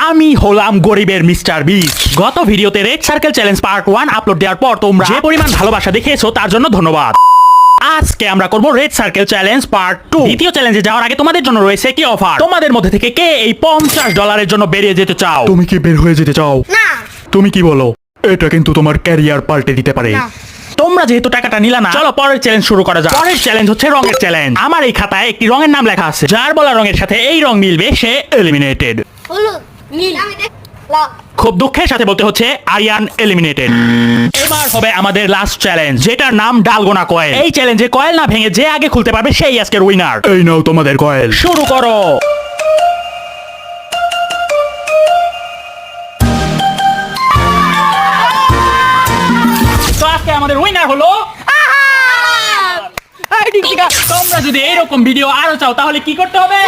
আমি হলাম গরিবের মিস্টার বিস্ট। গত ভিডিওতে red circle challenge part 1 upload দেওয়ার পর তোমরা যে পরিমাণ ভালোবাসা দেখিয়েছো তার জন্য ধন্যবাদ। আজকে আমরা করব রেড সার্কেল চ্যালেঞ্জ পার্ট 2। দ্বিতীয় চ্যালেঞ্জে যাওয়ার আগে তোমাদের জন্য রয়েছে কি অফার। তোমাদের মধ্যে থেকে কে এই $50 জন্য বেরিয়ে যেতে চাও? তুমি কি বের হয়ে যেতে চাও? না তুমি কি বলো? এটা কিন্তু তোমার ক্যারিয়ার পাল্টে দিতে পারে। না। তোমরা যেহেতু টাকাটা নিলা না, চলো পরের চ্যালেঞ্জ শুরু করা যাক। পরের চ্যালেঞ্জ হচ্ছে রঙের চ্যালেঞ্জ। আমার এই খাতায় একটি রঙের নাম লেখা আছে, যার বলা রঙের সাথে এই রং মিলবে সে এলিমিনেটেড। হলুদ নীল লাল। খুব দুঃখের সাথে বলতে হচ্ছে আরিয়ান এলিমিনেটেড। এবার হবে আমাদের লাস্ট চ্যালেঞ্জ, যেটার নাম ডালগোনা কয়েল। এই চ্যালেঞ্জে কয়েল না ভেঙে যে আগে খুলতে পারবে সেই আজকের উইনার। এই নাও তোমাদের কয়েল, শুরু করো। তো আজকে আমাদের উইনার হলো তোমরা যদি এরকম ভিডিও আরো চাও তাহলে কি করতে হবে?